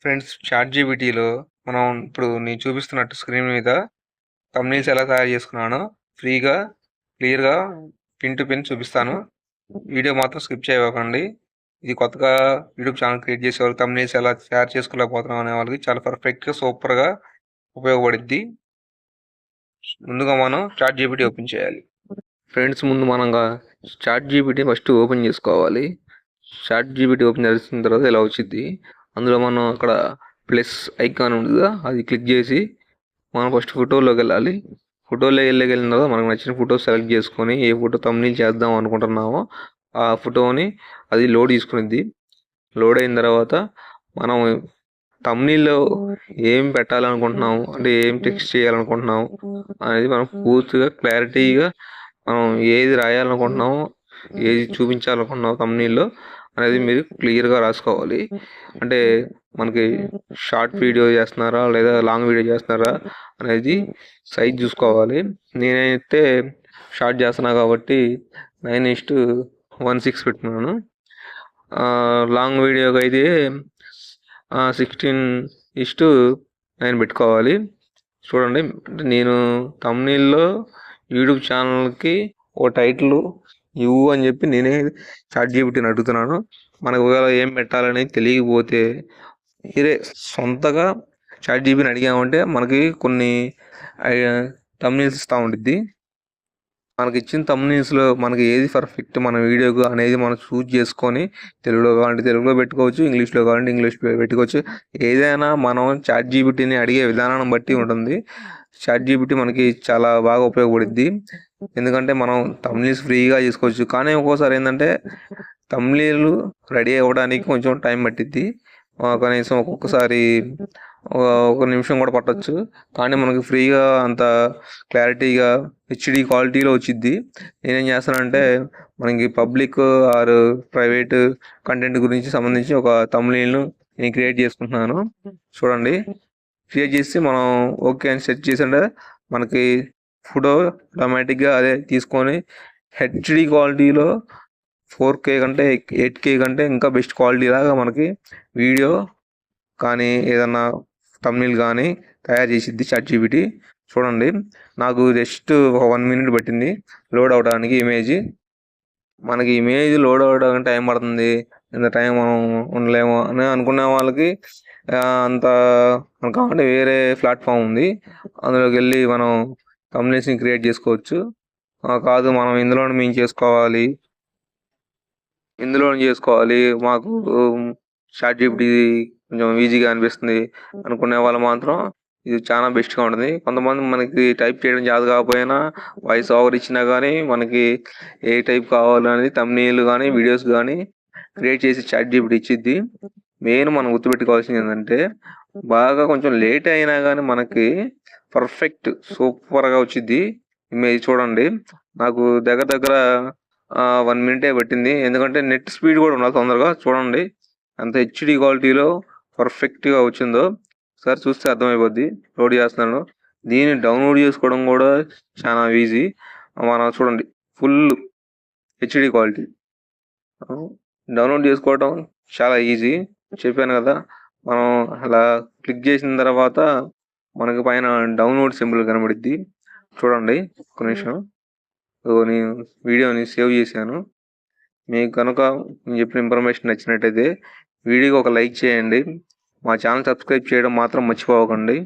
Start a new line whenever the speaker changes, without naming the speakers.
Friends, చాట్‌జీపీటీలో మనం ఇప్పుడు నేను చూపిస్తున్నట్టు స్క్రీన్ మీద థంబ్‌నెయిల్స్ ఎలా తయారు చేసుకున్నానో ఫ్రీగా, క్లియర్‌గా పిన్ టు పిన్ చూపిస్తాను. వీడియో మాత్రం స్కిప్ చేయకండి. ఇది కొత్తగా యూట్యూబ్ ఛానల్ క్రియేట్ చేసేవాళ్ళు థంబ్‌నెయిల్స్ ఎలా తయారు చేసుకోలేకపోతున్నాం అనే వాళ్ళకి చాలా పర్ఫెక్ట్‌గా, సూపర్‌గా ఉపయోగపడిద్ది. ముందుగా మనం చాట్‌జీపీటీ ఓపెన్ చేయాలి. ఫ్రెండ్స్, ముందు మనంగా చాట్‌జీపీటీ ఫస్ట్ ఓపెన్ చేసుకోవాలి. చాట్‌జీపీటీ ఓపెన్ చేసిన తర్వాత ఇలా వచ్చింది. అందులో మనం అక్కడ ప్లస్ ఐకాన్ ఉంటుందా, అది క్లిక్ చేసి మనం ఫస్ట్ ఫోటోలోకి వెళ్ళాలి. ఫోటోలో వెళ్ళిన తర్వాత మనకు నచ్చిన ఫోటో సెలెక్ట్ చేసుకొని ఏ ఫోటో థంబ్‌నెయిల్ చేద్దాం అనుకుంటున్నామో ఆ ఫోటోని అది లోడ్ తీసుకునిద్ది. లోడ్ అయిన తర్వాత మనం థంబ్‌నెయిల్‌లో ఏం పెట్టాలనుకుంటున్నాము, అంటే ఏం టెక్స్ట్ చేయాలనుకుంటున్నాము అనేది మనం పూర్తిగా క్లారిటీగా మనం ఏది రాయాలనుకుంటున్నామో, ఏది చూపించాలనుకుంటున్నామో థంబ్‌నెయిల్‌లో అనేది మీరు క్లియర్‌గా రాసుకోవాలి. అంటే మనకి షార్ట్ వీడియో చేస్తున్నారా లేదా లాంగ్ వీడియో చేస్తున్నారా అనేది సైజ్ చూసుకోవాలి. నేనైతే షార్ట్ చేస్తున్నా కాబట్టి 9:16 పెట్టుకున్నాను. లాంగ్ వీడియోకి అయితే 16:9 పెట్టుకోవాలి. చూడండి, నేను థంబ్‌నెయిల్‌లో యూట్యూబ్ ఛానల్కి ఓ టైటిల్ ఇవ్వు అని చెప్పి నేనే చాట్‌జీపీటీని అడుగుతున్నాను. మనకు ఒకవేళ ఏం పెట్టాలనేది తెలియకపోతే మీరే సొంతగా చాట్‌జీపీటీని అడిగామంటే మనకి కొన్ని థంబ్‌నెయిల్స్ ఇస్తూ ఉండిద్ది. మనకి ఇచ్చిన థంబ్‌నెయిల్స్‌లో మనకి ఏది పర్ఫెక్ట్ మన వీడియోకు అనేది మనం చూజ్ చేసుకొని తెలుగులో కావాలంటే తెలుగులో పెట్టుకోవచ్చు, ఇంగ్లీష్లో కావాలంటే ఇంగ్లీష్లో పెట్టుకోవచ్చు. ఏదైనా మనం చాట్‌జీపీటీని అడిగే విధానాన్ని బట్టి ఉంటుంది. చాట్‌జీపీటీ మనకి చాలా బాగా ఉపయోగపడిద్ది. ఎందుకంటే మనం థంబ్‌నెయిల్స్ ఫ్రీగా చేసుకోవచ్చు. కానీ ఒక్కోసారి ఏంటంటే థంబ్‌నెయిల్ రెడీ అవ్వడానికి కొంచెం టైం పట్టిద్ది. కనీసం ఒక్కొక్కసారి ఒక నిమిషం కూడా పట్టొచ్చు. కానీ మనకి ఫ్రీగా అంత క్లారిటీగా హెచ్‌డీ క్వాలిటీలో వచ్చిద్ది. నేనేం చేస్తానంటే మనకి పబ్లిక్ ఆర్ ప్రైవేట్ కంటెంట్ గురించి సంబంధించి ఒక థంబ్‌నెయిల్‌ను నేను క్రియేట్ చేసుకుంటున్నాను. చూడండి, క్రియేట్ చేసి మనం ఓకే అని సెట్ చేసింటే మనకి ఫోటో ఆటోమేటిక్గా అదే తీసుకొని హెచ్‌డీ క్వాలిటీలో 4K కంటే 8K కంటే ఇంకా బెస్ట్ క్వాలిటీ లాగా మనకి వీడియో కానీ ఏదన్నా థంబ్‌నెయిల్ కానీ తయారు చేసిద్ది చాట్‌జీపీటీ. చూడండి, నాకు జస్ట్ ఒక 1 మినిట్ పట్టింది లోడ్ అవడానికి ఇమేజ్. మనకి ఇమేజ్ లోడ్ అవ్వడానికి టైం పడుతుంది, ఇంత టైం మనం ఉండలేము అని అనుకునే వాళ్ళకి అంత మనకు కావాలంటే వేరే ప్లాట్ఫామ్ ఉంది, అందులోకి వెళ్ళి మనం థంబ్‌నెయిల్స్ని క్రియేట్ చేసుకోవచ్చు. కాదు మనం ఇందులోనే మేము చేసుకోవాలి, మాకు చాట్‌జీపీటీ కొంచెం ఈజీగా అనిపిస్తుంది అనుకునే వాళ్ళు మాత్రం ఇది చాలా బెస్ట్‌గా ఉంటుంది. కొంతమంది మనకి టైప్ చేయడం చేత కాకపోయినా వాయిస్ ఓవర్ ఇచ్చినా కానీ మనకి ఏ టైప్ కావాలనేది థంబ్‌నెయిల్ కానీ వీడియోస్ కానీ క్రియేట్ చేసి చాట్‌జీపీటీ ఇచ్చిద్ది. మెయిన్ మనం గుర్తుపెట్టుకోవాల్సింది ఏంటంటే బాగా కొంచెం లేట్ అయినా కానీ మనకి పర్ఫెక్ట్ సూపర్‌గా వచ్చిద్ది ఇమేజ్. చూడండి, నాకు దగ్గర దగ్గర 1 మినిటే పట్టింది. ఎందుకంటే నెట్ స్పీడ్ కూడా ఉండాలి తొందరగా. చూడండి ఎంత హెచ్‌డీ క్వాలిటీలో పర్ఫెక్ట్‌గా వచ్చిందో ఒకసారి చూస్తే అర్థమైపోద్ది. లోడ్ చేస్తున్నాను. దీన్ని డౌన్లోడ్ చేసుకోవడం కూడా చాలా ఈజీ. మనం చూడండి, ఫుల్ హెచ్‌డీ క్వాలిటీ డౌన్లోడ్ చేసుకోవడం చాలా ఈజీ. చెప్పాను కదా, మనం అలా క్లిక్ చేసిన తర్వాత మనకి పైన డౌన్లోడ్ సింబల్ కనబడిద్ది. చూడండి, ఒక నిమిషం, నేను వీడియోని సేవ్ చేశాను. మీకు కనుక నేను చెప్పిన ఇన్ఫర్మేషన్ నచ్చినట్టయితే వీడియోకి ఒక లైక్ చేయండి. మా ఛానల్ సబ్స్క్రైబ్ చేయడం మాత్రం మర్చిపోకండి.